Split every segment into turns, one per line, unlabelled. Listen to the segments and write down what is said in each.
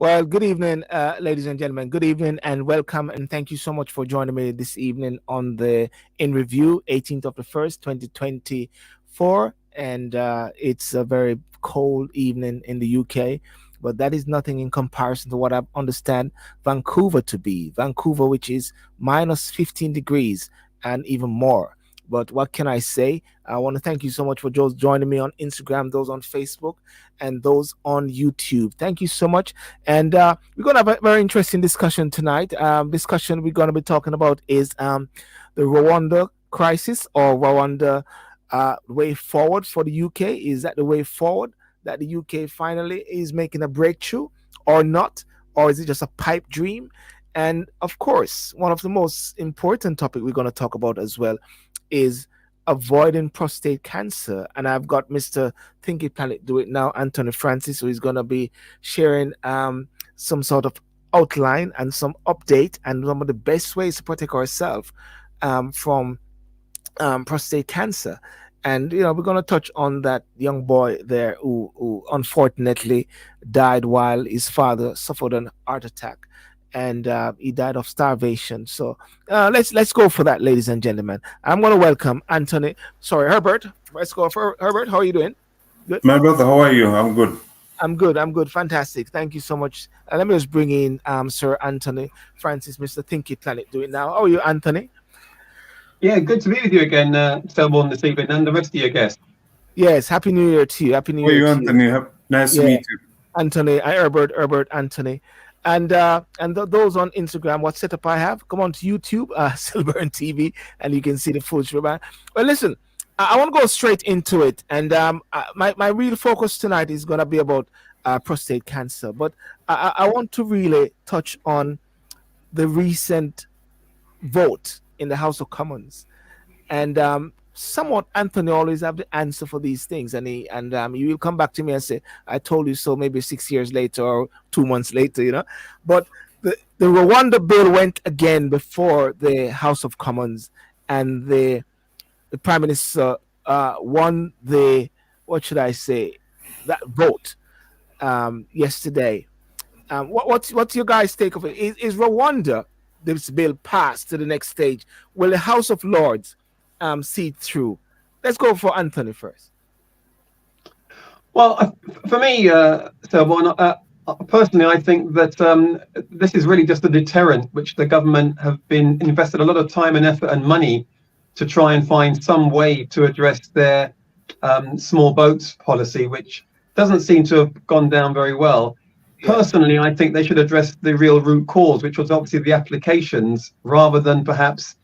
Well, good evening, ladies and gentlemen. Good evening and welcome, and thank you so much for joining me this evening on the In Review, 18th of the 1st, 2024. And it's a very cold evening in the UK, but that is nothing in comparison to what I understand Vancouver to be. Vancouver, which is minus 15 degrees and even more. But what can I say? I want to thank you so much for those joining me on Instagram, those on Facebook, and those on YouTube. Thank you so much. And we're going to have a very interesting discussion tonight. Discussion we're going to be talking about is the Rwanda crisis or Rwanda way forward for the UK. Is that the way forward that the UK finally is making a breakthrough or not? Or is it just a pipe dream? And of course, one of the most important topic we're going to talk about as well is avoiding prostate cancer. And I've got Mr. Thinky Planet Do It Now, Anthony Francis, who is going to be sharing some sort of outline and some update and some of the best ways to protect ourselves from prostate cancer. And we're going to touch on that young boy there who unfortunately died while his father suffered an heart attack, and he died of starvation. So let's go for that, ladies and gentlemen. I'm going to welcome Anthony. Sorry, Herbert. Let's go for Herbert. How are you doing? Good.
My brother, how are you? I'm good.
I'm good. I'm good. Fantastic. Thank you so much. Let me just bring in Sir Anthony Francis, Mr. Thinky Planet. Do it now. How are you, Anthony?
Yeah, good to be with you again, Sylbourne, this evening, and the rest of your guests.
Yes. Happy New Year to you. Happy New
How are
Year
you,
to you.
Anthony? Nice to
Yeah,
meet you.
Anthony, Herbert, Anthony, and those on Instagram. What setup I have? Come on to YouTube, Sylbourne TV, and you can see the full show. Well, listen, I want to go straight into it, and my real focus tonight is going to be about prostate cancer, but I want to really touch on the recent vote in the House of Commons, and somewhat Anthony always have the answer for these things, and he will come back to me and say, "I told you so." Maybe 6 years later or 2 months later. But the Rwanda bill went again before the House of Commons, and the Prime Minister won the, what should I say, that vote yesterday. What's your guys' take of it? Is Rwanda, this bill passed to the next stage? Will the House of Lords see it through? Let's go for Anthony first.
Well, for me, Sylbourne, personally, I think that this is really just a deterrent, which the government have been invested a lot of time and effort and money to try and find some way to address their small boats policy, which doesn't seem to have gone down very well. Personally, I think they should address the real root cause, which was obviously the applications, rather than perhaps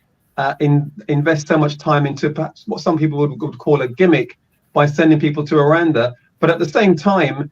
invest so much time into perhaps what some people would call a gimmick by sending people to Rwanda. But at the same time,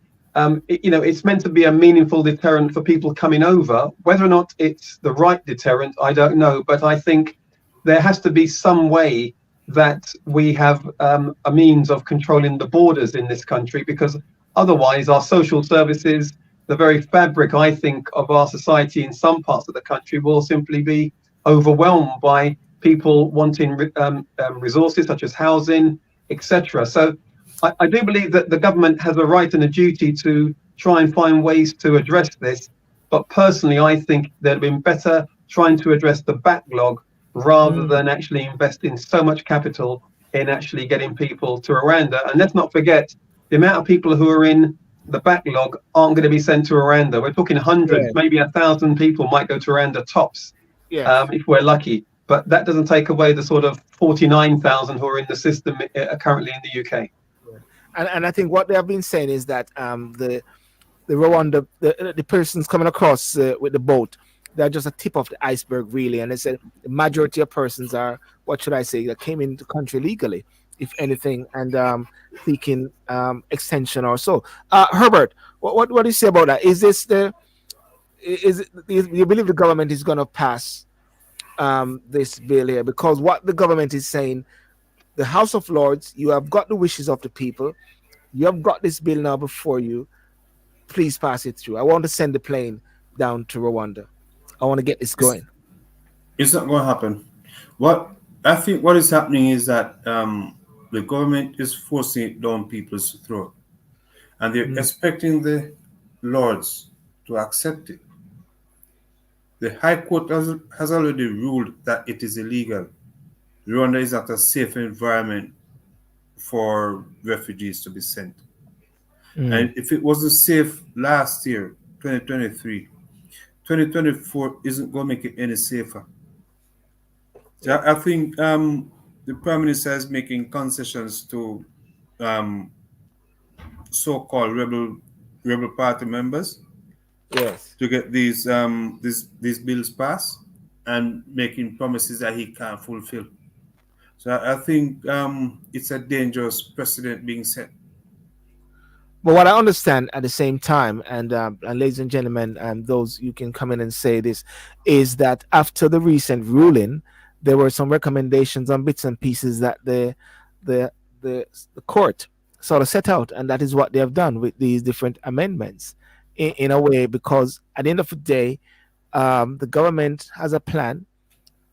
it's meant to be a meaningful deterrent for people coming over. Whether or not it's the right deterrent, I don't know. But I think there has to be some way that we have a means of controlling the borders in this country, because otherwise our social services, the very fabric, I think, of our society in some parts of the country will simply be overwhelmed by people wanting resources such as housing, etc. So I do believe that the government has a right and a duty to try and find ways to address this. But personally, I think they'd been better trying to address the backlog rather than actually investing so much capital in actually getting people to Rwanda. And let's not forget, the amount of people who are in the backlog aren't going to be sent to Rwanda. We're talking hundreds, maybe 1,000 people might go to Rwanda tops, if we're lucky. But that doesn't take away the sort of 49,000 who are in the system currently in the UK.
And I think what they have been saying is that the Rwanda, the persons coming across with the boat, they're just a tip of the iceberg, really. And they said the majority of persons are, what should I say, that came into the country legally, if anything, and seeking extension or so. Herbert, what do you say about that? Do you believe the government is going to pass this bill here? Because what the government is saying, the House of Lords, you have got the wishes of the people. You have got this bill now before you. Please pass it through. I want to send the plane down to Rwanda. I want to get this going.
It's not going to happen. What I think what is happening is that the government is forcing it down people's throat, and they're expecting the lords to to accept it. The High Court has already ruled that it is illegal. Rwanda is not a safe environment for refugees to be sent. And if it wasn't safe last year, 2023, 2024 isn't going to make it any safer. So I think the Prime Minister is making concessions to um, so-called rebel party members
Yes.
to get these bills passed and making promises that he can't fulfill. So I think it's a dangerous precedent being set.
But what I understand at the same time, and ladies and gentlemen, and those you can come in and say this, is that after the recent ruling, there were some recommendations on bits and pieces that the the court sort of set out, and that is what they have done with these different amendments, in a way, because at the end of the day, the government has a plan,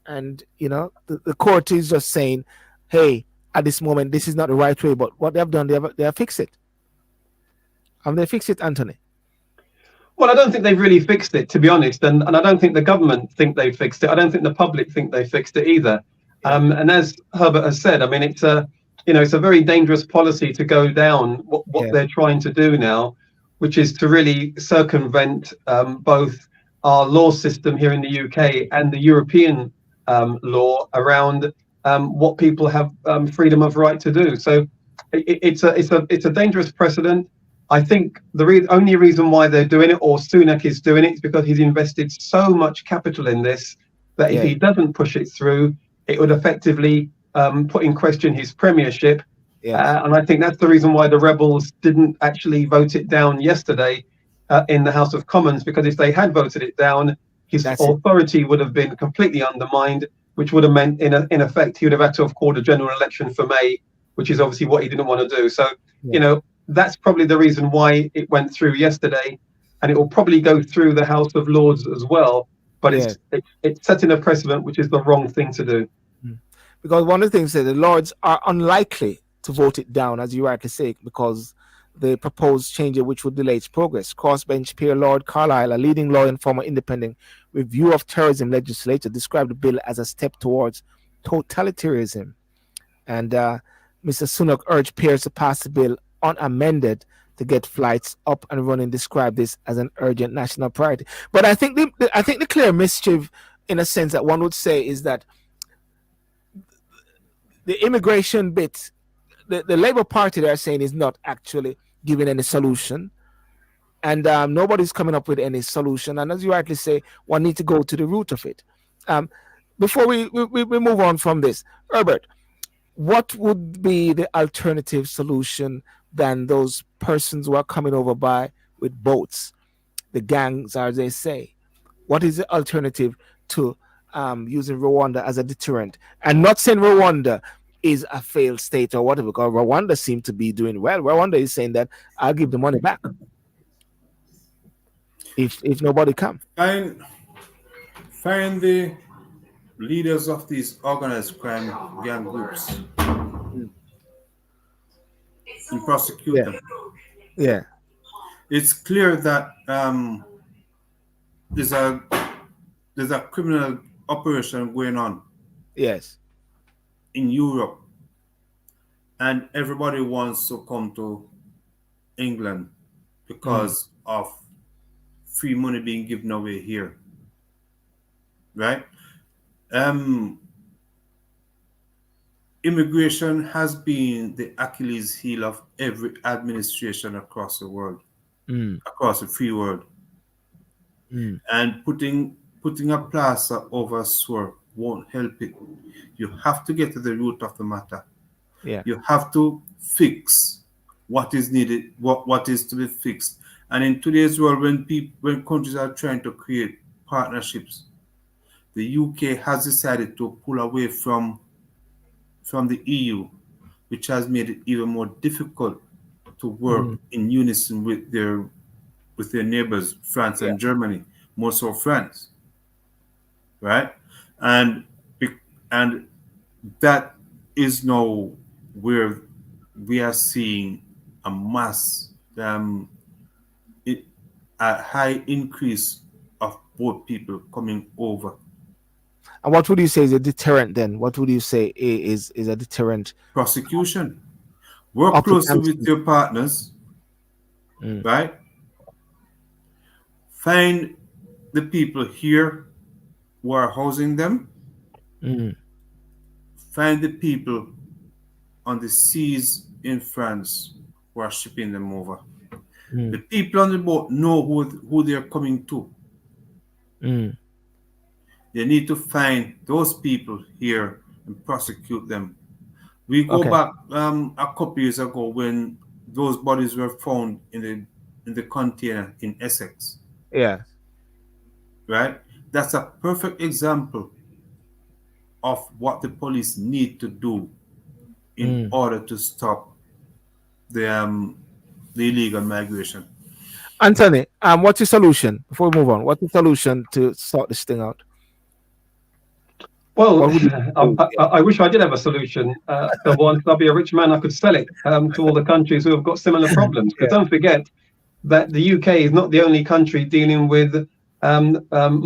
and the court is just saying, hey, at this moment, this is not the right way. But what they have done, they have fixed it. Have they fixed it, Anthony?
Well, I don't think they've really fixed it, to be honest, and I don't think the government think they fixed it. I don't think the public think they fixed it either. And as Herbert has said, I mean, it's a very dangerous policy to go down. What they're trying to do now, which is to really circumvent both our law system here in the UK and the European law around what people have freedom of right to do. So it's a dangerous precedent. I think the only reason why they're doing it, or Sunak is doing it, is because he's invested so much capital in this that if he doesn't push it through, it would effectively put in question his premiership. And I think that's the reason why the rebels didn't actually vote it down yesterday in the House of Commons, because if they had voted it down, his authority would have been completely undermined, which would have meant, in effect, he would have had to have called a general election for May, which is obviously what he didn't want to do. So, that's probably the reason why it went through yesterday, and it will probably go through the House of Lords as well. But it's setting a precedent, which is the wrong thing to do.
Because one of the things that the Lords are unlikely to vote it down, as you rightly say, because the proposed change, which would delay its progress. Crossbench peer Lord Carlisle, a leading lawyer and former independent review of terrorism legislator, described the bill as a step towards totalitarianism. And Mr. Sunak urged peers to pass the bill unamended to get flights up and running, describe this as an urgent national priority. But I think the clear mischief, in a sense, that one would say is that the immigration bit, the Labour Party, they're saying, is not actually giving any solution, and nobody's coming up with any solution. And as you rightly say, one needs to go to the root of it. Before we move on from this, Herbert, what would be the alternative solution than those persons who are coming over with boats, the gangs, as they say? What is the alternative to using Rwanda as a deterrent? And not saying Rwanda is a failed state or whatever, because Rwanda seems to be doing well. Rwanda is saying that I'll give the money back if nobody comes.
Find the leaders of these organized crime gang groups and prosecute them.
Yeah.
It's clear that there's a criminal operation going on.
Yes.
In Europe, and everybody wants to come to England because of free money being given away here, right? Immigration has been the Achilles heel of every administration across the world, across the free world. And putting a plaster over a sore won't help it. You have to get to the root of the matter.
Yeah.
You have to fix what is needed, what is to be fixed. And in today's world, when countries are trying to create partnerships, the UK has decided to pull away from the EU, which has made it even more difficult to work in unison with their neighbors, France and Germany, more so France, right? And that is now where we are seeing a mass a high increase of boat people coming over.
And what would you say is a deterrent then? What would you say is a deterrent
Prosecution. Work
of the
closely with
gangsters?
your partners,
Mm,
right? Find the people here who are housing them.
mm,
Find the people on the seas in France who are shipping them over. The
mm,
people on the boat know who they're coming to.
mm.
They need to find those people here and prosecute them. We go
Okay.
back a couple years ago when those bodies were found in the container in Essex,
Yeah.
right? That's a perfect example of what the police need to do in
Mm.
order to stop the um, the illegal migration.
Anthony, what's your solution before we move on? What's the solution to sort this thing out?
Well,
What would you do?
I wish I did have a solution. So once I'd be a rich man, I could sell it to all the countries who have got similar problems. Because
Yeah.
don't forget that the UK is not the only country dealing with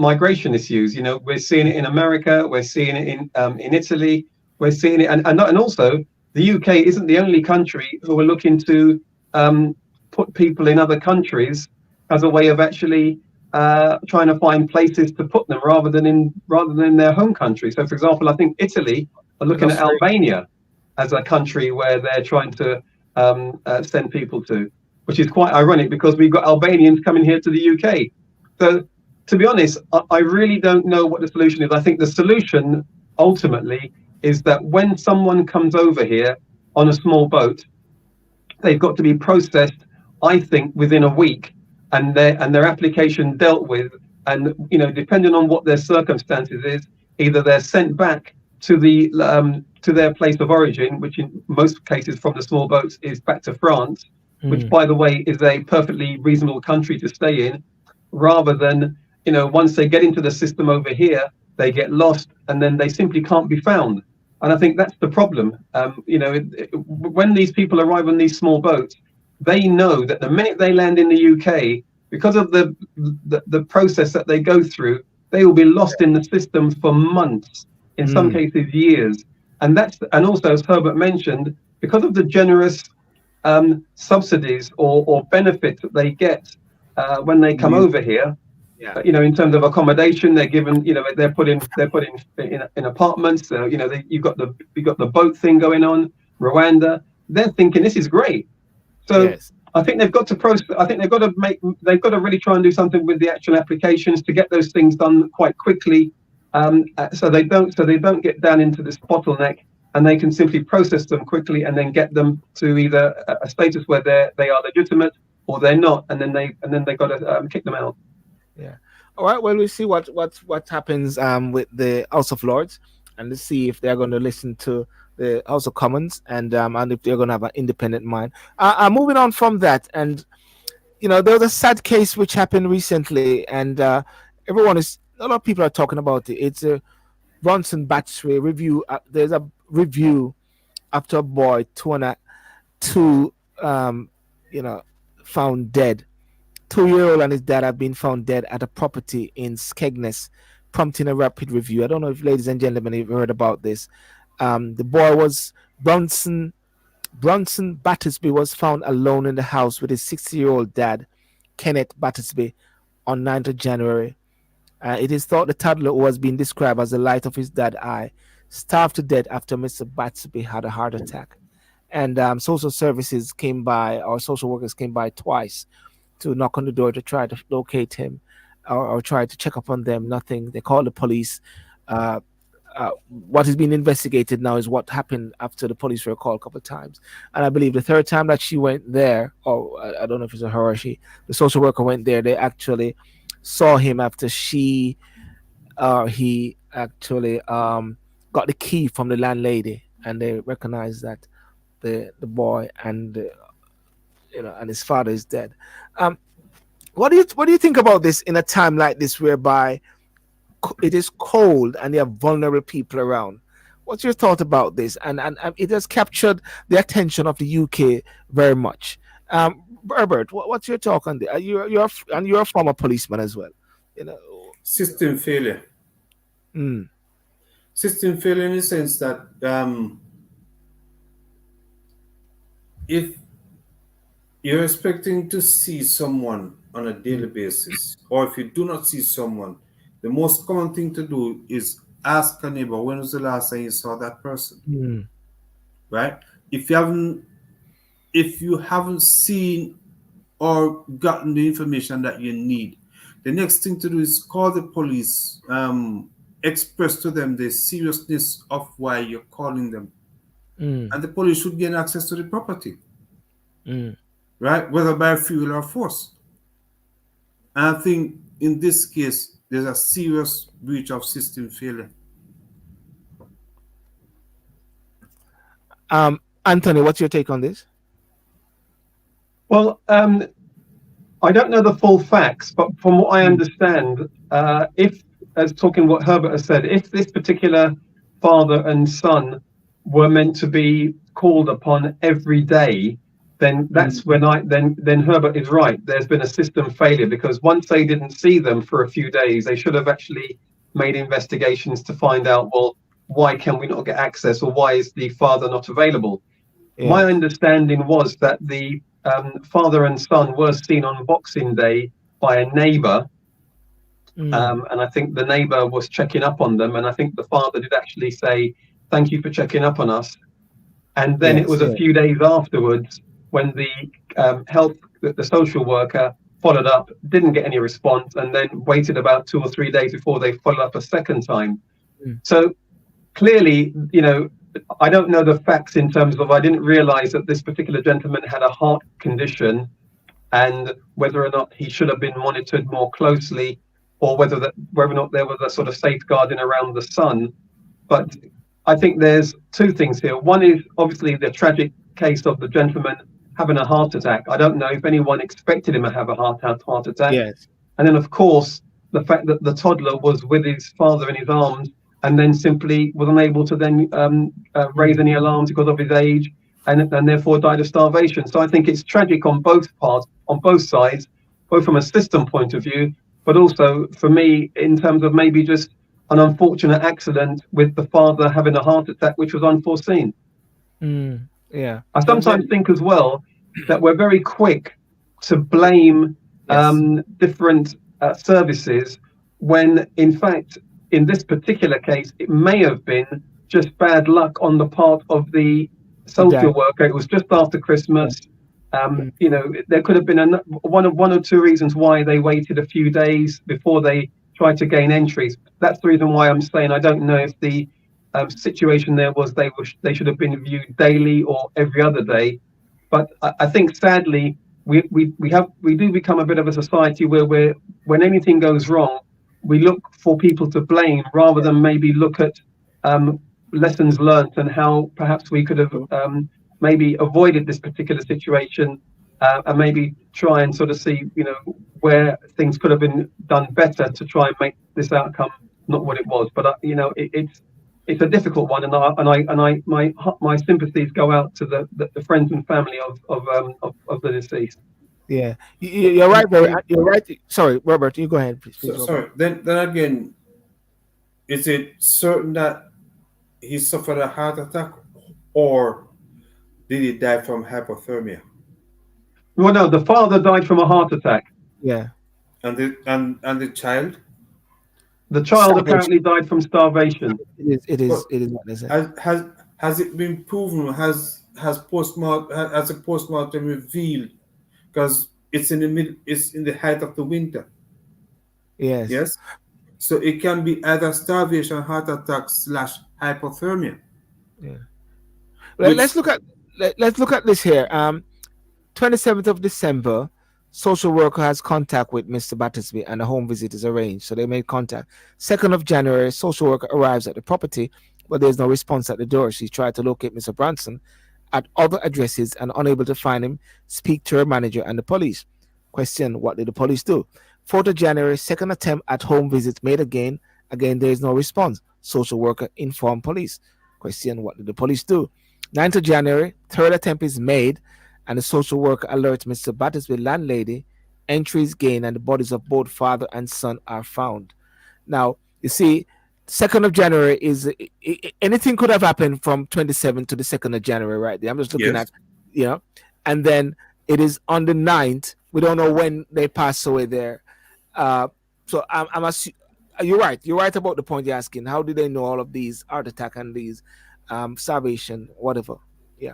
migration issues. You know, we're seeing it in America, we're seeing it in Italy, we're seeing it, and also the UK isn't the only country who are looking to put people in other countries as a way of actually trying to find places to put them rather than their home country. So, for example, I think Italy are
And
looking at
Australia.
Albania as a country where they're trying to send people to, which is quite ironic because we've got Albanians coming here to the UK. So, to be honest, I really don't know what the solution is. I think the solution ultimately is that when someone comes over here on a small boat, they've got to be processed, I think, within a week, and their application dealt with. And depending on what their circumstances is, either they're sent back to their place of origin, which in most cases from the small boats is back to France, which,
Mm.
by the way, is a perfectly reasonable country to stay in, rather than once they get into the system over here, they get lost and then they simply can't be found. And I think that's the problem. When these people arrive on these small boats, they know that the minute they land in the UK, because of the process that they go through, they will be lost in the system for months, in some
Mm.
cases years. And also, as Herbert mentioned, because of the generous subsidies or benefits that they get when they come over here,
Yeah.
in terms of accommodation, they're given, they're put in apartments. So, you've got the boat thing going on, Rwanda. They're thinking this is great. So
Yes.
I think they've got to really try and do something with the actual applications to get those things done quite quickly, so they don't get down into this bottleneck, and they can simply process them quickly and then get them to either a status where they are legitimate or they're not, and then they got to kick them out.
Yeah. All right. Well, we'll see what happens with the House of Lords, and let's see if they're going to listen to the House of Commons, and if they're going to have an independent mind. Moving on from that, and there was a sad case which happened recently, and a lot of people are talking about it. It's a Bronson Battery review. There's a review after a boy two found dead. 2-year-old and his dad have been found dead at a property in Skegness, prompting a rapid review. I don't know if, ladies and gentlemen, you've heard about this. The boy was Bronson Battersby was found alone in the house with his 60-year-old dad, Kenneth Battersby, on 9th of January. It is thought the toddler, who was being described as the light of his dad's eye, starved to death after Mr. Battersby had a heart attack. And social workers came by twice to knock on the door to try to locate him, or try to check up on them. Nothing. They called the police. What is being investigated now is what happened after the police were called a couple of times. And I believe the third time that she went there, or I don't know if it's a her or she, the social worker went there, they actually saw him after he actually got the key from the landlady, and they recognized that the boy and and his father is dead. What do you think about this in a time like this, whereby it is cold and there are vulnerable people around? What's your thought about this? And it has captured the attention of the UK very much. Herbert, what's your talk on the? You're a former policeman as well. You know.
System failure.
Mm,
System failure in the sense that if you're expecting to see someone on a daily basis, or if you do not see someone, the most common thing to do is ask a neighbor, when was the last time you saw that person?
mm,
Right? If you haven't seen or gotten the information that you need, the next thing to do is call the police, express to them the seriousness of why you're calling them,
mm,
and the police should gain access to the property,
mm.
right? Whether by fuel or force. And I think in this case, there's a serious breach of system failure.
Anthony, what's your take on this?
Well, I don't know the full facts, but from what I understand, if, as talking what Herbert has said, if this particular father and son were meant to be called upon every day, then that's when then Herbert is right. There's been a system failure, because once they didn't see them for a few days, they should have actually made investigations to find out, well, why can we not get access, or why is the father not available?
Yeah.
My understanding was that the father and son were seen on Boxing Day by a neighbor, and I think the neighbor was checking up on them, and I think the father did actually say, "Thank you for checking up on us." And then it was a few days afterwards when the social worker followed up, didn't get any response, and then waited about 2 or 3 days before they followed up a second time. So clearly, I don't know the facts in terms of, I didn't realize that this particular gentleman had a heart condition, and whether or not he should have been monitored more closely, or whether or not there was a sort of safeguarding around the son. But I think there's two things here. One is obviously the tragic case of the gentleman having a heart attack. I don't know if anyone expected him to have a heart attack.
Yes.
And then, of course, the fact that the toddler was with his father in his arms, and then simply was unable to then raise any alarms because of his age, and therefore died of starvation. So I think it's tragic on both sides, both from a system point of view, but also for me in terms of maybe just an unfortunate accident with the father having a heart attack, which was unforeseen.
Yeah.
I sometimes think as well that we're very quick to blame different services, when in fact, in this particular case, it may have been just bad luck on the part of the social worker. It was just after Christmas. There could have been one or two reasons why they waited a few days before they tried to gain entries. That's the reason why I'm saying I don't know if the situation there was they should have been viewed daily or every other day. But I think sadly we do become a bit of a society where when anything goes wrong, we look for people to blame rather than maybe look at lessons learned and how perhaps we could have maybe avoided this particular situation, and maybe try and sort of see, where things could have been done better to try and make this outcome not what it was. But it's a difficult one, and my sympathies go out to the friends and family of the deceased.
Yeah, you're right. You're right. Sorry, Robert, you go ahead, please.
Sorry. Then again, is it certain that he suffered a heart attack, or did he die from hypothermia?
Well, no, the father died from a heart attack.
Yeah.
And the child?
The child apparently died from starvation.
It is what they say.
Has it been proven? Has a postmortem revealed? Because it's in the height of the winter.
Yes.
Yes. So it can be either starvation, heart attack / hypothermia.
Yeah. Let's look at this here. 27th of December, social worker has contact with Mr. Battersby and a home visit is arranged. So they made contact. 2nd of January, social worker arrives at the property, but there's no response at the door. She tried to locate Mr. Branson at other addresses and unable to find him, speak to her manager and the police. Question, what did the police do? 4th of January, second attempt at home visit made again. Again, there is no response. Social worker informed police. Question, what did the police do? 9th of January, third attempt is made and the social worker alerts Mr. Battersby's landlady. Entries gained, and the bodies of both father and son are found. Now, you see, 2nd of January is anything could have happened from 27th to the 2nd of January, right there. I'm just looking
Yes.
at, you know, and then it is on the 9th. We don't know when they pass away there. So you're right. You're right about the point you're asking. How do they know all of these heart attack and these starvation, whatever? Yeah,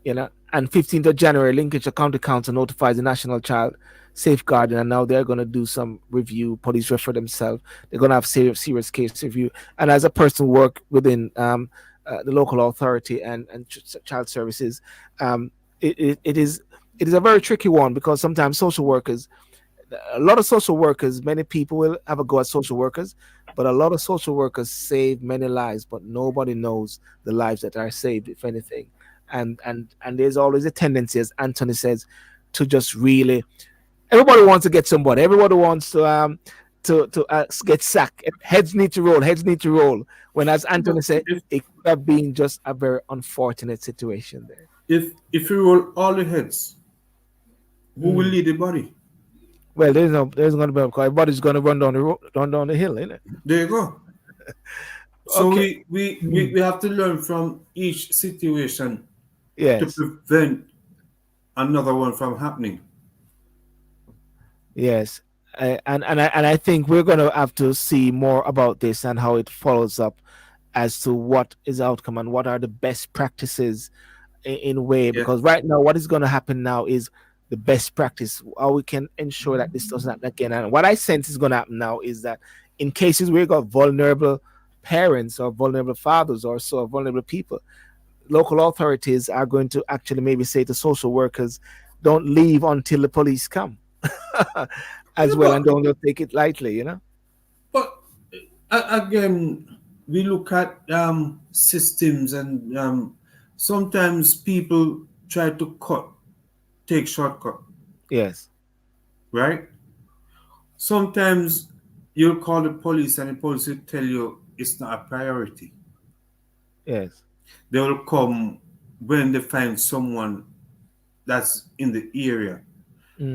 yeah. And 15th of January, Lincolnshire County Council notifies the National Child Safeguarding, and now they're going to do some review. Police refer themselves. They're going to have serious case review. And as a person who work within the local authority and child services, um, it is a very tricky one, because sometimes social workers, a lot of social workers, many people will have a go at social workers, but a lot of social workers save many lives, but nobody knows the lives that are saved, if anything. And there's always a tendency, as Anthony says, to just really, everybody wants to get somebody, everybody wants to get sacked. Heads need to roll, heads need to roll. When, as Anthony
But
said, it could have been just a very unfortunate situation there.
if you roll all the heads, who will lead the body?
Well, there's going to be, because everybody's going to run down the road, run down the hill, isn't it?
There you go. So
Okay.
we have to learn from each situation to
Yes.
prevent another one from happening.
Yes. And I think we're going to have to see more about this and how it follows up as to what is the outcome and what are the best practices in a way,
Yeah.
because right now what is going to happen now is the best practice, how we can ensure that this doesn't happen again. And what I sense is going to happen now is that in cases where you got vulnerable parents or vulnerable fathers or so vulnerable people, local authorities are going to actually maybe say to social workers, don't leave until the police come
Yeah,
as well, and don't take it lightly.
but again, we look at systems, and sometimes people try to take shortcut,
Yes.
right? Sometimes you'll call the police and the police will tell you it's not a priority.
Yes.
They will come when they find someone that's in the area,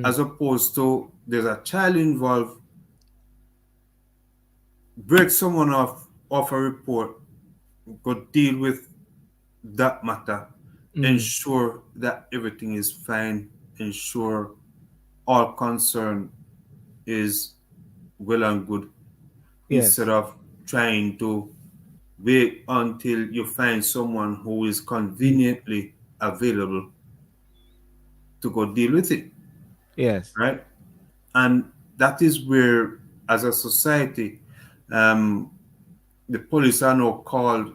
as opposed to there's a child involved, break someone off a report, go deal with that matter, ensure that everything is fine, ensure all concern is well and good,
Yes.
instead of trying to wait until you find someone who is conveniently available to go deal with it,
Yes.
right? And that is where, as a society, um, the police are now called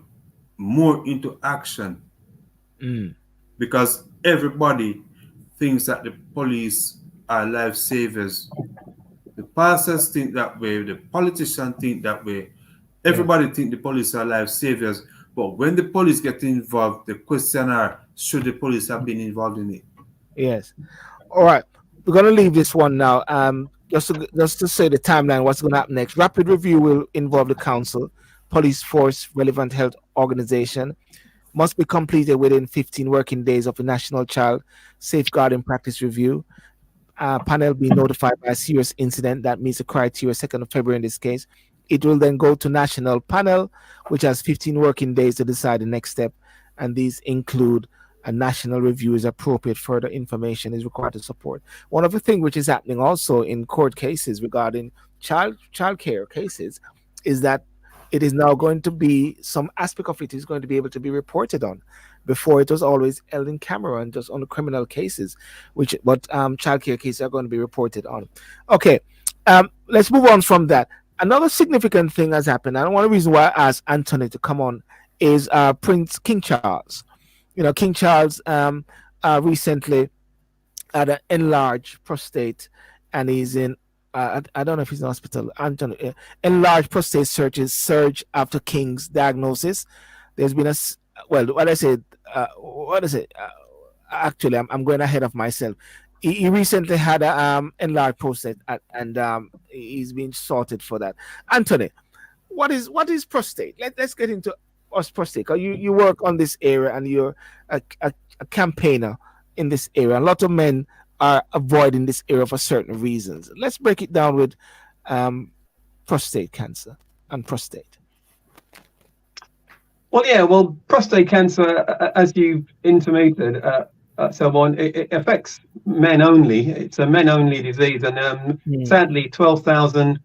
more into action,
Mm.
because everybody thinks that the police are lifesavers. The pastors think that way, the politicians think that way,
Yes.
everybody think the police are lifesavers. But when the police get involved, the question are, should the police have been involved in it?
Yes. All right. We're gonna leave this one now. Just to say the timeline, what's gonna happen next. Rapid review will involve the council, police force, relevant health organization. Must be completed within 15 working days of the National Child Safeguarding Practice Review. Panel being notified by a serious incident that meets the criteria 2nd of February in this case. It will then go to national panel, which has 15 working days to decide the next step. And these include a national review is appropriate. Further information is required to support. One of the things which is happening also in court cases regarding child care cases is that it is now going to be, some aspect of it is going to be able to be reported on. Before it was always held in camera and just on the criminal cases, but childcare cases are going to be reported on. Okay, let's move on from that. Another significant thing has happened, and one reason why I asked Anthony to come on is Prince King Charles. King Charles recently had an enlarged prostate, and he's in. I don't know if he's in hospital. Anthony, enlarged prostate surge after King's diagnosis. There's been well, what I said. What is it? Actually, I'm going ahead of myself. He recently had a enlarged prostate, and he's been sorted for that. Anthony, what is prostate? Let's get into prostate? 'Cause you work on this area and you're a campaigner in this area. A lot of men are avoiding this area for certain reasons. Let's break it down with um, prostate cancer and prostate.
Well, yeah, well, prostate cancer, as you've intimated, Sylbourne, it affects men only. It's a men-only disease, and sadly, 12,000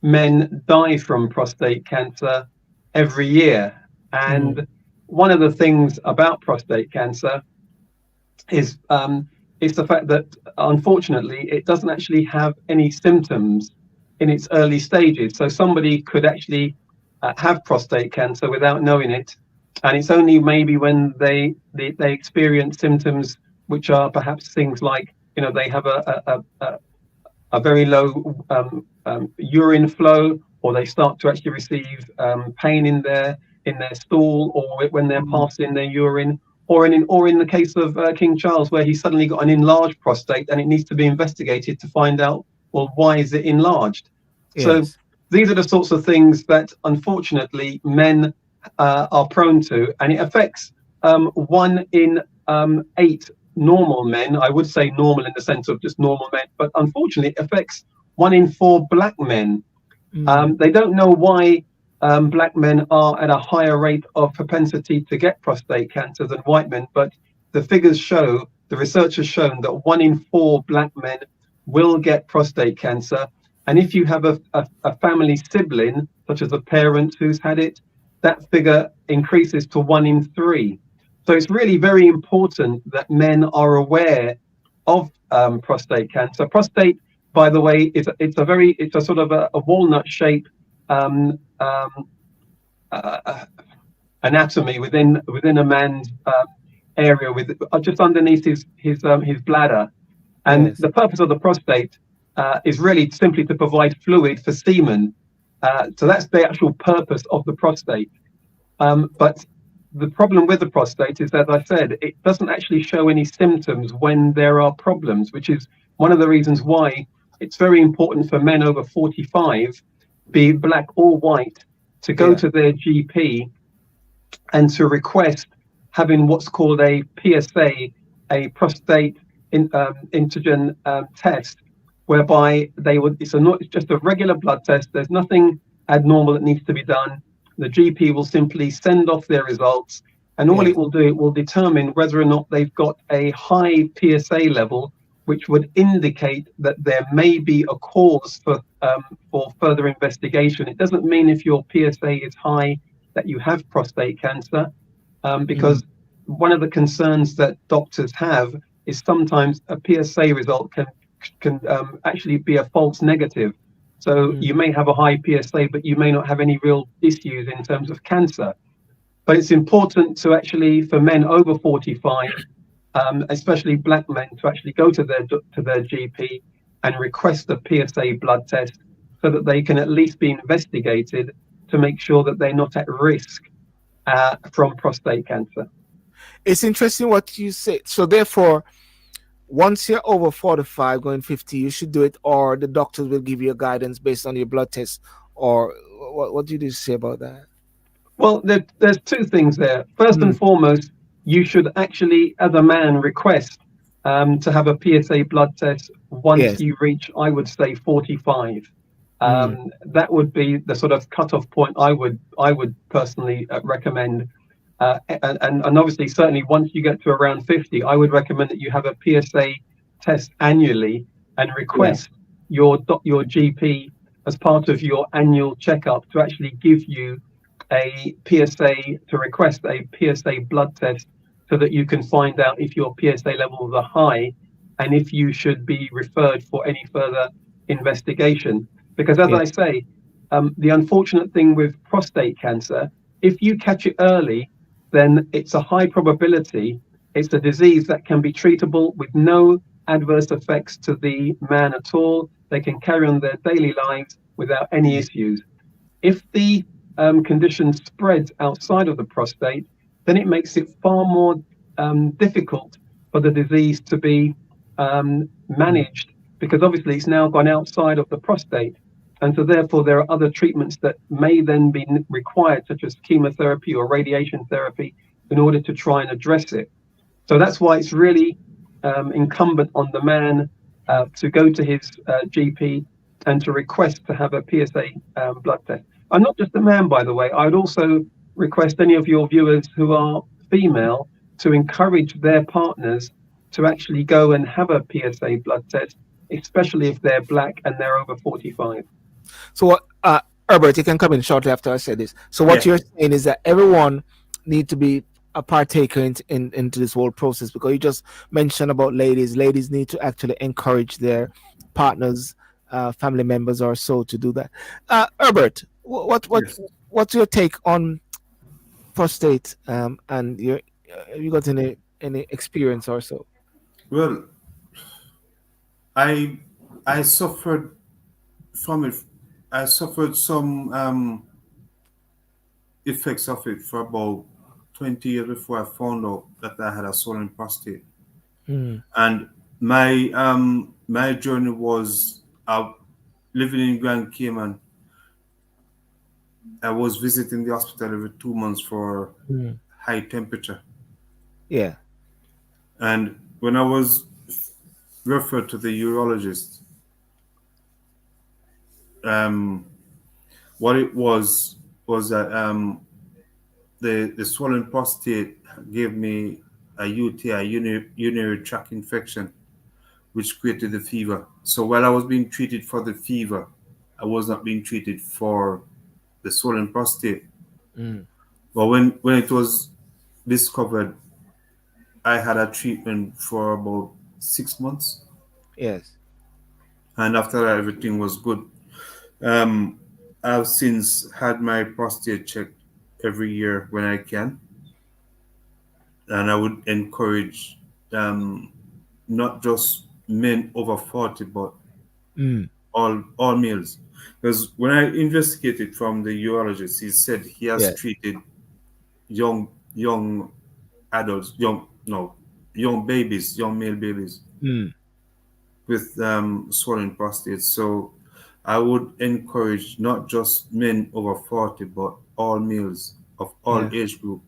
men die from prostate cancer every year. And one of the things about prostate cancer is the fact that, unfortunately, it doesn't actually have any symptoms in its early stages. So somebody could actually have prostate cancer without knowing it, and it's only maybe when they experience symptoms which are perhaps things like, you know, they have a very low urine flow, or they start to actually receive pain in their stool, or when they're passing their urine, or in the case of King Charles, where he's suddenly got an enlarged prostate and it needs to be investigated to find out, well, why is it enlarged?
Yes.
So these are the sorts of things that, unfortunately, men are prone to, and it affects 1 in 8 normal men. I would say normal in the sense of just normal men, but unfortunately, it affects 1 in 4 black men. They don't know why black men are at a higher rate of propensity to get prostate cancer than white men, but the figures show, the research has shown that 1 in 4 black men will get prostate cancer. And if you have a family sibling, such as a parent who's had it, that figure increases to 1 in 3. So it's really very important that men are aware of prostate cancer. Prostate, by the way, it's a sort of a walnut shape anatomy within a man's area, with just underneath his bladder. And the purpose of the prostate is really simply to provide fluid for semen. So that's the actual purpose of the prostate. But the problem with the prostate is, as I said, it doesn't actually show any symptoms when there are problems, which is one of the reasons why it's very important for men over 45, be black or white, to go to their GP and to request having what's called a PSA, a prostate antigen test, whereby it's just a regular blood test. There's nothing abnormal that needs to be done. The GP will simply send off their results, and all it will do, it will determine whether or not they've got a high PSA level, which would indicate that there may be a cause for further investigation. It doesn't mean if your PSA is high that you have prostate cancer, because one of the concerns that doctors have is sometimes a PSA result can actually be a false negative. So you may have a high PSA, but you may not have any real issues in terms of cancer. But it's important to actually, for men over 45, especially black men, to actually go to their GP and request a PSA blood test, so that they can at least be investigated to make sure that they're not at risk from prostate cancer.
It's interesting what you said. So therefore, once you're over 45, going 50, you should do it, or the doctors will give you a guidance based on your blood test. Or what do you say about that?
Well, there's 2 things there. First and foremost, you should actually, as a man, request to have a PSA blood test once you reach, I would say, 45. That would be the sort of cutoff point I would personally recommend. And obviously, certainly once you get to around 50, I would recommend that you have a PSA test annually and request your GP as part of your annual checkup to actually give you a PSA, to request a PSA blood test, so that you can find out if your PSA levels are high and if you should be referred for any further investigation. Because as I say, the unfortunate thing with prostate cancer, if you catch it early, then it's a high probability. It's a disease that can be treatable with no adverse effects to the man at all. They can carry on their daily lives without any issues. If the condition spreads outside of the prostate, then it makes it far more difficult for the disease to be managed, because obviously it's now gone outside of the prostate. And so therefore there are other treatments that may then be required, such as chemotherapy or radiation therapy, in order to try and address it. So that's why it's really incumbent on the man to go to his GP and to request to have a PSA blood test. I'm not just a man, by the way. I would also request any of your viewers who are female to encourage their partners to actually go and have a PSA blood test, especially if they're black and they're over 45.
So what, Herbert, you can come in shortly after I say this. So what you're saying is that everyone need to be a partaker into this whole process, because you just mentioned about ladies. Ladies need to actually encourage their partners, family members or so to do that. Herbert, what's your take on prostate, and you got any experience or so?
Well, I suffered from it. I suffered some effects of it for about 20 years before I found out that I had a swollen prostate. And my journey was living in Grand Cayman. I was visiting the hospital every 2 months for high temperature.
Yeah.
And when I was referred to the urologist, what it was that the swollen prostate gave me a UTI, urinary tract infection, which created the fever. So while I was being treated for the fever, I was not being treated for the swollen prostate. But when it was discovered, I had a treatment for about 6 months.
Yes.
And after that, everything was good. I've since had my prostate checked every year when I can. And I would encourage not just men over 40, but all males. Because when I investigated from the urologist, he said he has treated young adults, young babies, young male babies with swollen prostates. So I would encourage not just men over 40, but all males of all age group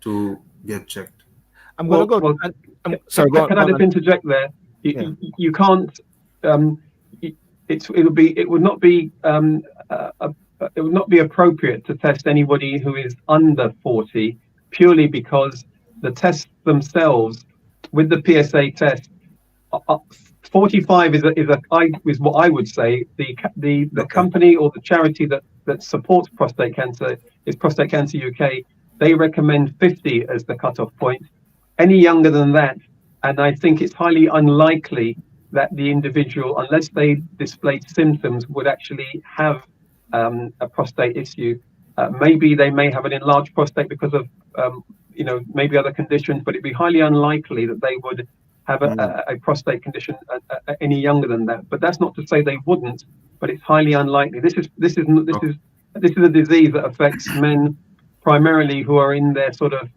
to get checked.
I'm going to go. Sorry,
can I just interject there? You can't. It would not be appropriate to test anybody who is under 40, purely because the tests themselves, with the PSA test, 45 is what I would say the company or the charity that supports prostate cancer is Prostate Cancer UK. They recommend 50 as the cutoff point. Any younger than that, and I think it's highly unlikely that the individual, unless they display symptoms, would actually have a prostate issue. Maybe they may have an enlarged prostate because of maybe other conditions, but it'd be highly unlikely that they would have a prostate condition any younger than that. But that's not to say they wouldn't, but it's highly unlikely. This is a disease that affects men primarily who are in their sort of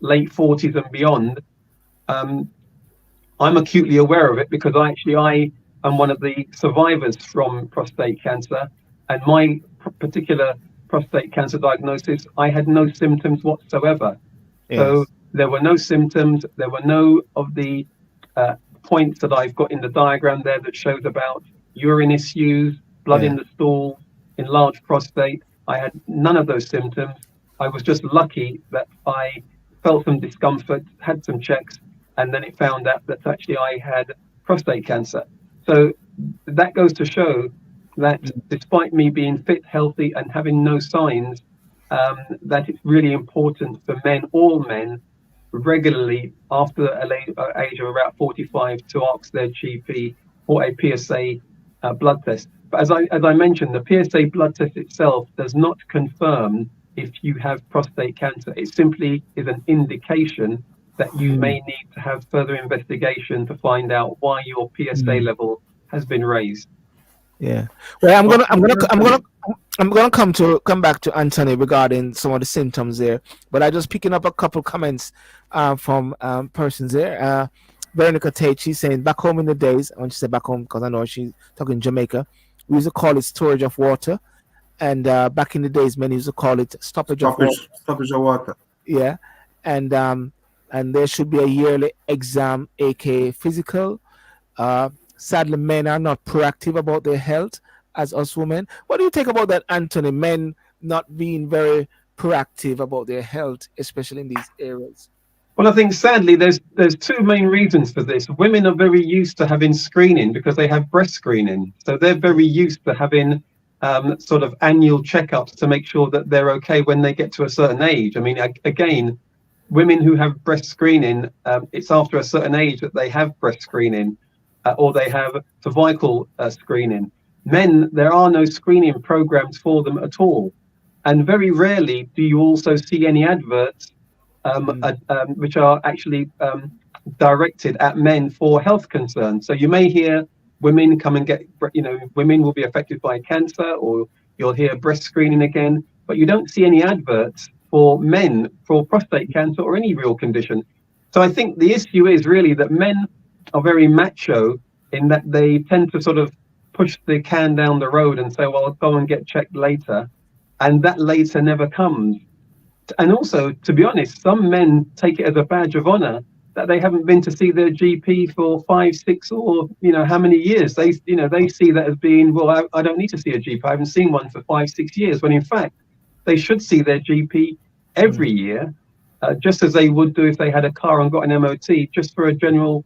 late 40s and beyond. I'm acutely aware of it because I am one of the survivors from prostate cancer, and my particular prostate cancer diagnosis, I had no symptoms whatsoever. Yes. So there were no symptoms. There were no of the points that I've got in the diagram there that shows about urine issues, blood in the stool, enlarged prostate. I had none of those symptoms. I was just lucky that I felt some discomfort, had some checks, and then it found out that actually I had prostate cancer. So that goes to show that despite me being fit, healthy, and having no signs, that it's really important for men, all men, regularly after an age of about 45 to ask their GP for a PSA blood test. But as I mentioned, the PSA blood test itself does not confirm if you have prostate cancer. It simply is an indication that you may need to have further investigation to find out why your PSA level has been raised.
Yeah. Well, I'm gonna come back to Anthony regarding some of the symptoms there, but I just picking up a couple comments from persons there. Veronica Tate, she's saying back home in the days, I want to say back home because I know she's talking Jamaica. We used to call it storage of water, and back in the days, many used to call it stoppage of water.
Stoppage of water.
Yeah, and there should be a yearly exam, aka physical. Sadly, men are not proactive about their health as us women. What do you think about that, Anthony? Men not being very proactive about their health, especially in these areas.
Well, I think sadly there's two main reasons for this. Women are very used to having screening because they have breast screening, so they're very used to having sort of annual checkups to make sure that they're okay when they get to a certain age. I mean, again, women who have breast screening, it's after a certain age that they have breast screening, or they have cervical screening. Men, there are no screening programs for them at all, and very rarely do you also see any adverts which are actually directed at men for health concerns. So you may hear women come and get, women will be affected by cancer, or you'll hear breast screening again, but you don't see any adverts for men for prostate cancer or any real condition. So I think the issue is really that men are very macho in that they tend to sort of push the can down the road and say, well, I'll go and get checked later. And that later never comes. And also, to be honest, some men take it as a badge of honor that they haven't been to see their GP for 5, 6, or how many years. They see that as being, well, I don't need to see a GP. I haven't seen one for 5, 6 years. When in fact, they should see their GP every year, just as they would do if they had a car and got an MOT, just for a general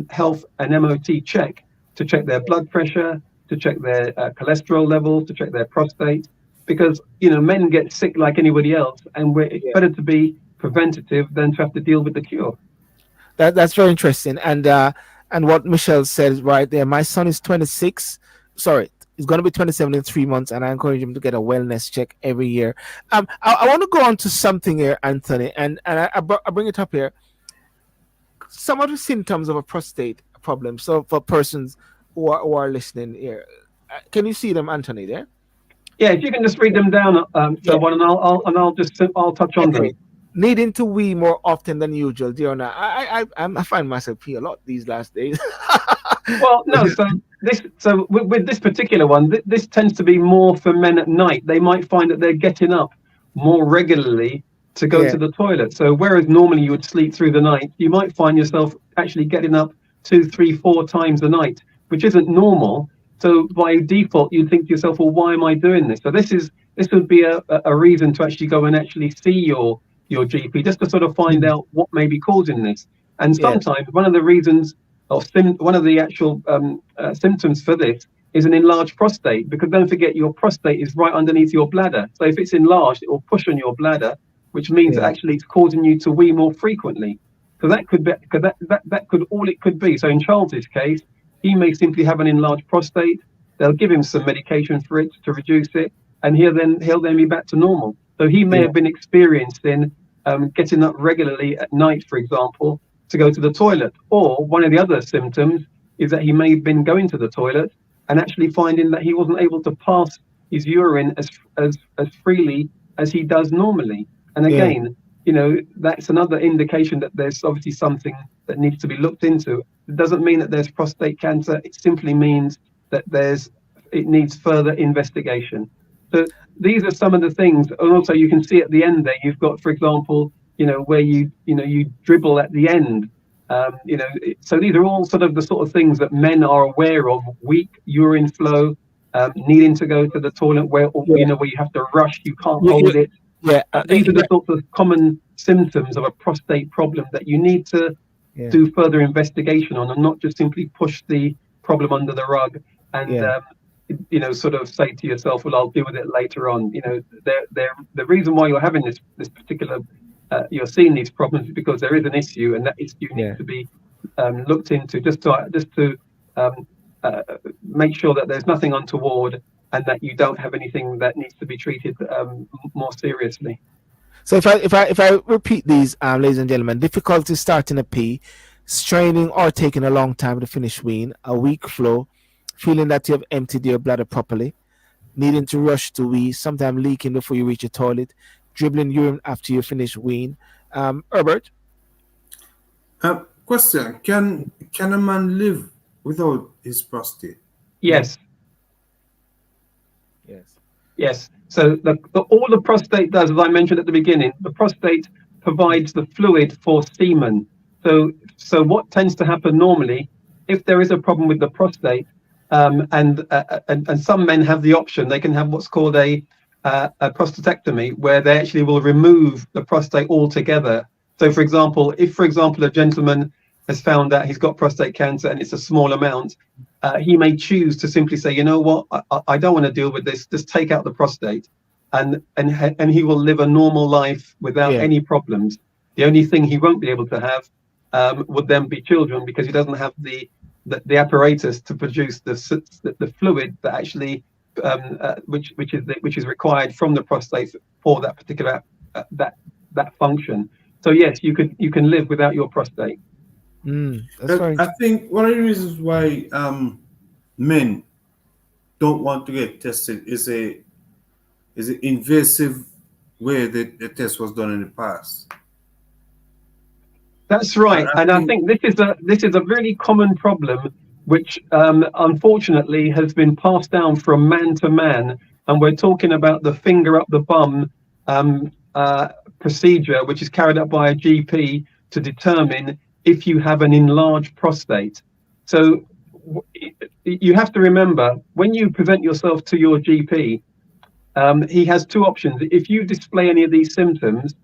health and MOT check, to check their blood pressure, to check their cholesterol levels, to check their prostate. Because men get sick like anybody else, and it's better to be preventative than to have to deal with the cure.
That's very interesting, and what Michelle says right there. My son is 26. Sorry, he's going to be 27 in 3 months, and I encourage him to get a wellness check every year. I want to go on to something here, Anthony, and I bring it up here. Some of the symptoms of a prostate problem. So for persons who are listening here, can you see them, Anthony? There.
Yeah, if you can just read them down, someone, and I'll touch on them.
Needing to wee more often than usual, dear. I find myself pee a lot these last days.
Well, no. So with this particular one, this tends to be more for men at night. They might find that they're getting up more regularly to go to the toilet. So whereas normally you would sleep through the night, you might find yourself actually getting up 2, 3, 4 times a night, which isn't normal. So by default, you'd think to yourself, well, why am I doing this? So this would be a reason to actually go and actually see your GP, just to sort of find out what may be causing this. And sometimes one of the reasons, or one of the actual symptoms for this, is an enlarged prostate. Because don't forget, your prostate is right underneath your bladder. So if it's enlarged, it will push on your bladder, which means that actually it's causing you to wee more frequently. So that could be, that could all it could be. So in Charles's case, he may simply have an enlarged prostate. They'll give him some medication for it to reduce it, and he'll then be back to normal. So he may have been experiencing getting up regularly at night, for example, to go to the toilet. Or one of the other symptoms is that he may have been going to the toilet and actually finding that he wasn't able to pass his urine as freely as he does normally. And again, that's another indication that there's obviously something that needs to be looked into. It doesn't mean that there's prostate cancer. It simply means that it needs further investigation. So these are some of the things. And also you can see at the end there, you've got, for example, where you dribble at the end. So these are all sort of the sort of things that men are aware of: weak urine flow, needing to go to the toilet where you have to rush, you can't hold it. These are the sorts of common symptoms of a prostate problem that you need to do further investigation on, and not just simply push the problem under the rug and sort of say to yourself, well, I'll deal with it later on. The reason why you're having this particular you're seeing these problems is because there is an issue, and that issue needs to be looked into, just to make sure that there's nothing untoward and that you don't have anything that needs to be treated more seriously.
So if I repeat these, ladies and gentlemen: difficulty starting a pee, straining or taking a long time to finish weeing, a weak flow, feeling that you have emptied your bladder properly, needing to rush to wee, sometimes leaking before you reach a toilet, dribbling urine after you finish weeing. Herbert?
Question: Can a man live without his prostate?
Yes.
Yes.
Yes. So all the prostate does, as I mentioned at the beginning, the prostate provides the fluid for semen. So what tends to happen normally, if there is a problem with the prostate, and some men have the option, they can have what's called a prostatectomy, where they actually will remove the prostate altogether. So, for example, if, for example, a gentleman has found that he's got prostate cancer and it's a small amount, he may choose to simply say, you know what, I don't want to deal with this. Just take out the prostate, and he will live a normal life without
Yeah.
any problems. The only thing he won't be able to have would then be children, because he doesn't have the apparatus to produce the fluid that actually which is required from the prostate for that particular that function. So yes, you can live without your prostate.
That's very
I think one of the reasons why men don't want to get tested is an invasive way that the test was done in the past.
That's
And
right,
I
and I
think
think this is a really common problem, which unfortunately has been passed down from man to man. And we're talking about the finger up the bum um, procedure, which is carried out by a GP to determine if you have an enlarged prostate. So you have to remember, when you present yourself to your GP, he has two options. If you display any of these symptoms,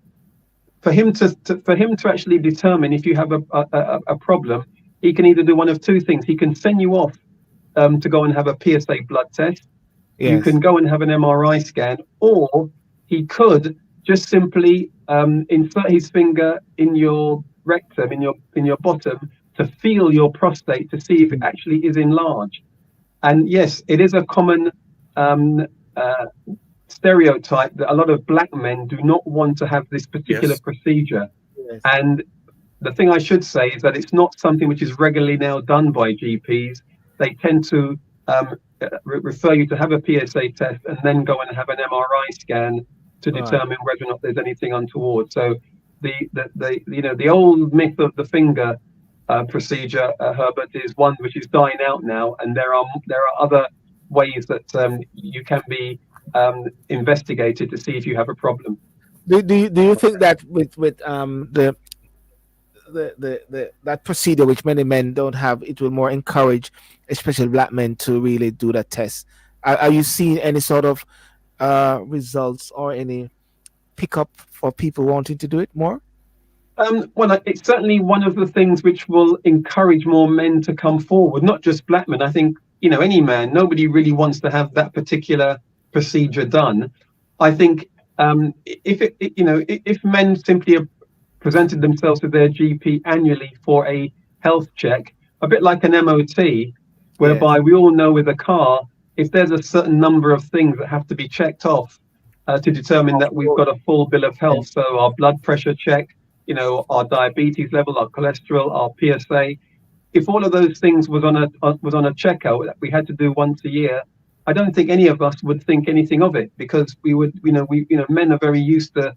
for him to actually determine if you have a problem, he can either do one of two things. He can send you off to go and have a PSA blood test. You
yes.
can go and have an MRI scan, or he could just simply insert his finger in your rectum, in your bottom, to feel your prostate to see if it actually is enlarged. And yes, it is a common stereotype that a lot of black men do not want to have this particular
yes,
procedure.
Yes.
And the thing I should say is that it's not something which is regularly now done by GPs. They tend to refer you to have a PSA test and then go and have an MRI scan to
Right.
determine whether or not there's anything untoward. So the old myth of the finger procedure, Herbert, is one which is dying out now, and there are other ways that you can be investigated to see if you have a problem.
Do you think that with that procedure, which many men don't have, it will more encourage, especially black men, to really do that test? Are you seeing any sort of results or any pickup for people wanting to do it more?
Well, it's certainly one of the things which will encourage more men to come forward, not just black men. I think, any man, nobody really wants to have that particular procedure done. I think if men simply presented themselves to their GP annually for a health check, a bit like an MOT, whereby
Yes.
we all know with a car, if there's a certain number of things that have to be checked off to determine
Of
that we've
course.
got a full bill of
And
health. So our blood pressure check, our diabetes level, our cholesterol, our PSA. If all of those things was on a checkout that we had to do once a year, I don't think any of us would think anything of it, because we would, men are very used to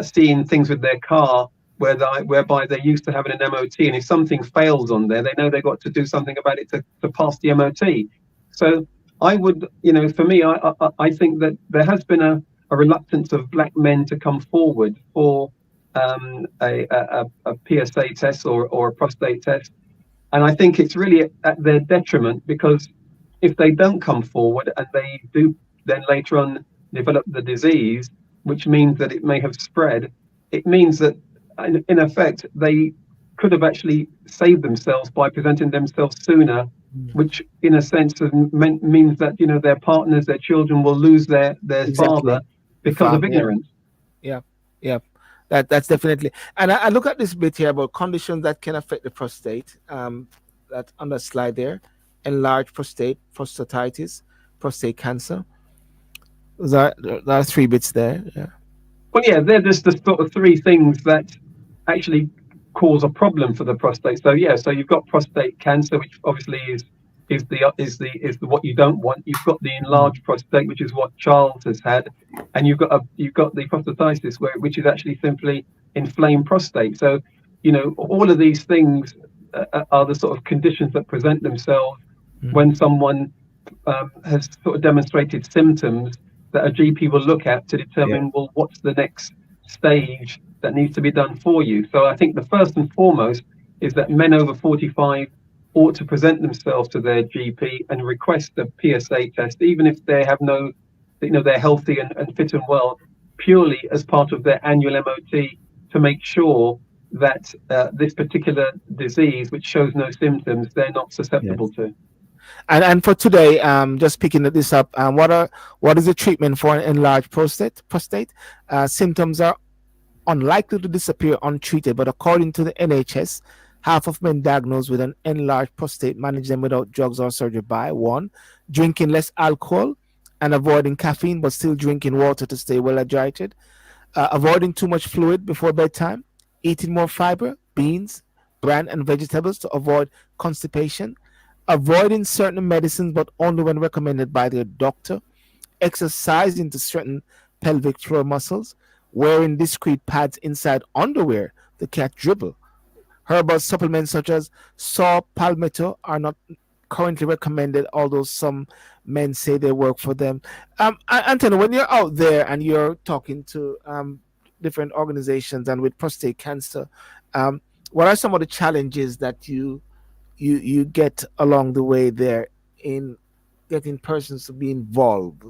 seeing things with their car whereby they're used to having an MOT, and if something fails on there, they know they've got to do something about it to pass the MOT. So I would, for me, I think that there has been a reluctance of black men to come forward for a PSA test or a prostate test. And I think it's really at their detriment, because if they don't come forward and they do then later on develop the disease, which means that it may have spread, it means that in effect they could have actually saved themselves by presenting themselves sooner, which in a sense means that their partners, their children will lose their father
exactly. The
because of
father. Yeah.
ignorance.
Yeah. Yeah. That's definitely. And I look at this bit here about conditions that can affect the prostate. That on the slide there, enlarged prostate, prostatitis, prostate cancer. There are three bits there. Yeah.
Well, yeah, they're just the sort of three things that actually cause a problem for the prostate. So yeah, so you've got prostate cancer, which obviously is the what you don't want. You've got the enlarged prostate, which is what Charles has had, and you've got the prostatitis, which is actually simply inflamed prostate. So all of these things are the sort of conditions that present themselves when someone has sort of demonstrated symptoms that a GP will look at to
Yeah.
determine, well, what's the next stage that needs to be done for you. So I think the first and foremost is that men over 45 ought to present themselves to their GP and request a PSA test, even if they have no, they're healthy and fit and well, purely as part of their annual MOT to make sure that this particular disease, which shows no symptoms, they're not susceptible
Yes.
to.
And for today, just picking this up, what is the treatment for an enlarged prostate? Symptoms are unlikely to disappear untreated, but according to the NHS, half of men diagnosed with an enlarged prostate manage them without drugs or surgery by one, drinking less alcohol and avoiding caffeine, but still drinking water to stay well hydrated, avoiding too much fluid before bedtime, eating more fiber, beans, bran, and vegetables to avoid constipation, avoiding certain medicines but only when recommended by their doctor, exercising to strengthen pelvic floor muscles, wearing discreet pads inside underwear to catch dribble. Herbal supplements such as saw palmetto are not currently recommended, although some men say they work for them. Anthony, when you're out there and you're talking to different organizations and with prostate cancer, what are some of the challenges that you get along the way there in getting persons to be involved?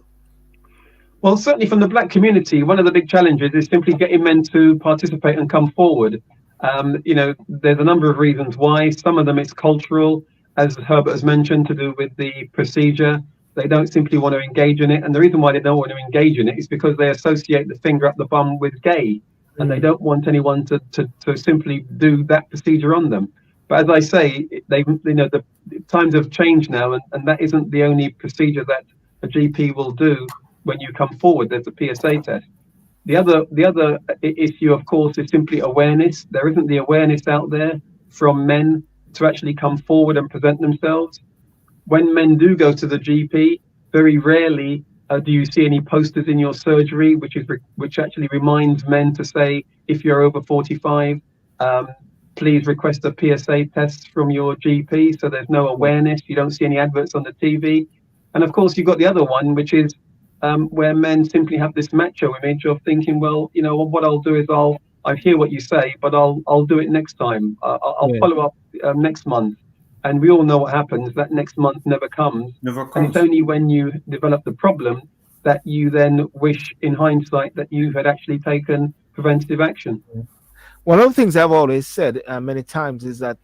Well, certainly from the black community, one of the big challenges is simply getting men to participate and come forward. There's a number of reasons why. Some of them it's cultural, as Herbert has mentioned, to do with the procedure. They don't simply want to engage in it. And the reason why they don't want to engage in it is because they associate the finger up the bum with gay. And they don't want anyone to simply do that procedure on them. But as I say, the times have changed now, and that isn't the only procedure that a GP will do when you come forward. There's a PSA test. The other issue, of course, is simply awareness. There isn't the awareness out there from men to actually come forward and present themselves. When men do go to the GP, very rarely do you see any posters in your surgery, which actually reminds men to say, if you're over 45, please request a PSA test from your GP. So there's no awareness. You don't see any adverts on the TV. And of course, you've got the other one, which is where men simply have this macho image of thinking, well, what I'll do is I hear what you say, but I'll do it next time. I'll follow up next month. And we all know what happens. That next month never comes. And it's only when you develop the problem that you then wish, in hindsight, that you had actually taken preventative action.
One of the things I've always said many times is that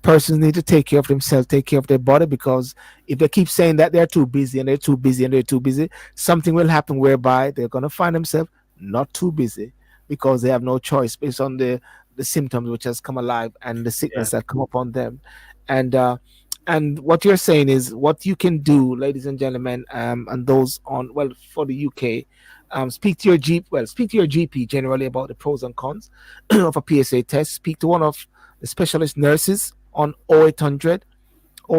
persons need to take care of themselves, take care of their body, because if they keep saying that they're too busy and they're too busy and they're too busy, something will happen whereby they're going to find themselves not too busy because they have no choice based on the symptoms which has come alive and the sickness that come upon them. And what you're saying is what you can do, ladies and gentlemen, and those on, well, for the UK, speak to your GP generally about the pros and cons of a PSA test. Speak to one of the specialist nurses on 0800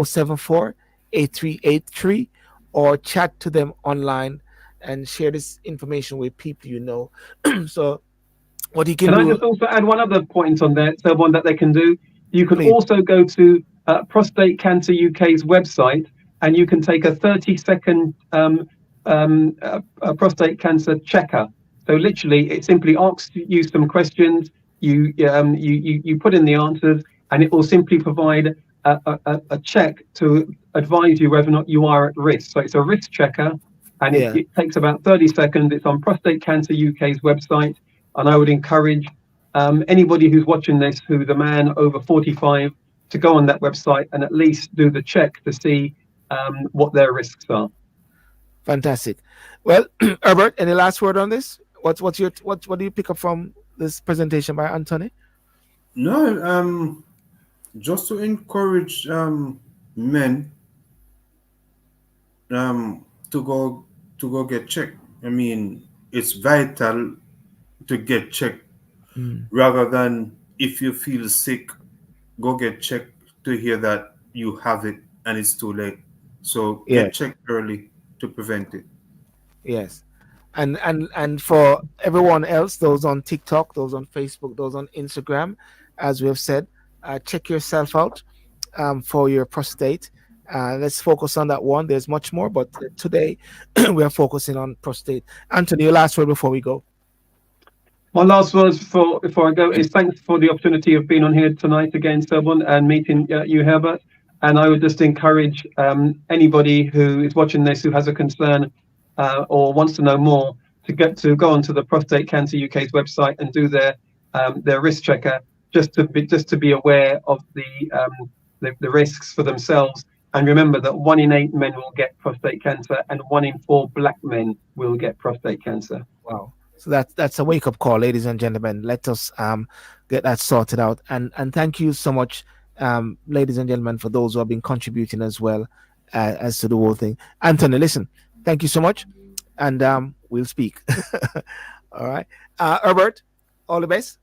074 8383, or chat to them online and share this information with people you know. So what you can do...
I just also add one other point on there, so one that they can do? You can also go to Prostate Cancer UK's website, and you can take a 30-second prostate cancer checker. So literally, it simply asks you some questions. You put in the answers, and it will simply provide a check to advise you whether or not you are at risk. So it's a risk checker, and it takes about 30 seconds. It's on Prostate Cancer UK's website, and I would encourage anybody who's watching this who's a man over 45 to go on that website and at least do the check to see what their risks are.
Fantastic. Well, Herbert, any last word on this? What do you pick up from this presentation by Anthony?
No, just to encourage men to go get checked. I mean, it's vital to get checked rather than if you feel sick, go get checked to hear that you have it and it's too late. So get checked early to prevent it.
Yes. And for everyone else, those on TikTok, those on Facebook, those on Instagram, as we have said, check yourself out for your prostate Let's focus on that one. There's much more, but today we are focusing on prostate. Anthony, your last word before we go.
My last words before I go is thanks for the opportunity of being on here tonight again, Sylbourne, and meeting you, Herbert. And I would just encourage anybody who is watching this who has a concern or wants to know more to go onto the Prostate Cancer UK's website and do their risk checker, just to be aware of the risks for themselves. And remember that 1 in 8 men will get prostate cancer, and 1 in 4 black men will get prostate cancer.
Wow. So that's a wake-up call, ladies and gentlemen. Let us get that sorted out. And thank you so much, ladies and gentlemen, for those who have been contributing as well as to the whole thing. Anthony, listen, thank you so much, and we'll speak. All right. Herbert, all the best.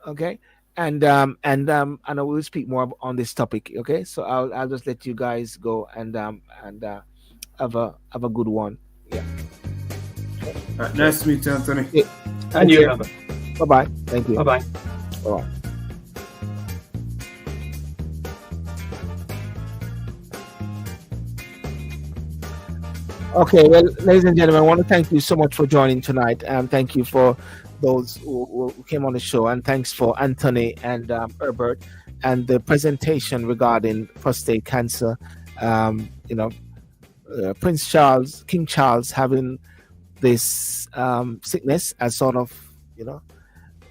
Okay. And I will speak more on this topic. Okay. So I'll just let you guys go and have a good one. Yeah.
Nice to meet you, Anthony.
Yeah.
And you.
Bye bye. Thank you.
Bye bye.
Bye. Okay, well, ladies and gentlemen, I want to thank you so much for joining tonight. Thank you for those who came on the show, and thanks for Anthony and Herbert and the presentation regarding prostate cancer. Prince Charles, King Charles, having this sickness as sort of,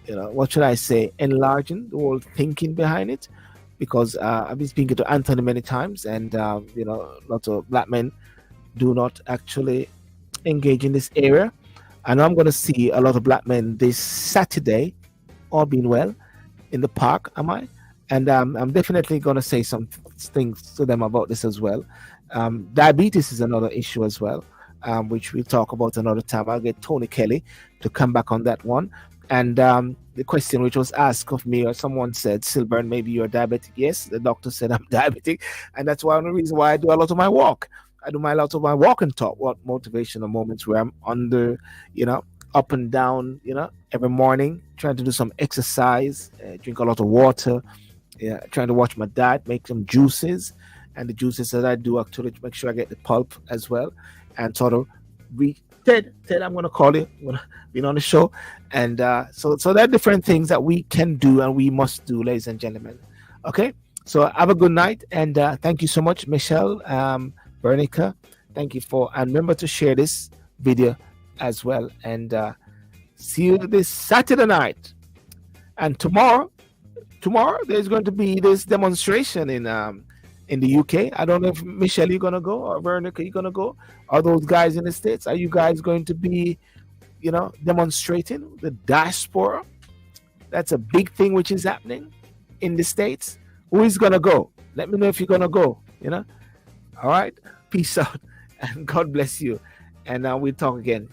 what should I say, enlarging the whole thinking behind it, because I've been speaking to Anthony many times, and lots of black men do not actually engage in this area. I know I'm going to see a lot of black men this Saturday, all being well, in the park, am I? And I'm definitely going to say some things to them about this as well. Diabetes is another issue as well, which we'll talk about another time. I'll get Tony Kelly to come back on that one. And the question which was asked of me, or someone said, Sylbourne, maybe you're diabetic. Yes, the doctor said I'm diabetic. And that's one of the reasons why I do a lot of my walk. I do a lot of my walk and talk, what motivational moments where I'm under, up and down, every morning, trying to do some exercise, drink a lot of water, trying to watch my diet, make some juices. And the juices that I do actually make sure I get the pulp as well. And sort of Ted, I'm going to call you. I'm going to be on the show. And so there are different things that we can do and we must do, ladies and gentlemen. Okay? So have a good night. And thank you so much, Michelle, Bernica. Thank you and remember to share this video as well. And see you this Saturday night. And tomorrow there's going to be this demonstration in the UK. I don't know if Michelle, you're gonna go, or Veronica, you're gonna go. Are those guys in the States? Are you guys going to be, demonstrating the diaspora? That's a big thing which is happening in the States. Who is gonna go? Let me know if you're gonna go. All right. Peace out, and God bless you. And we'll talk again.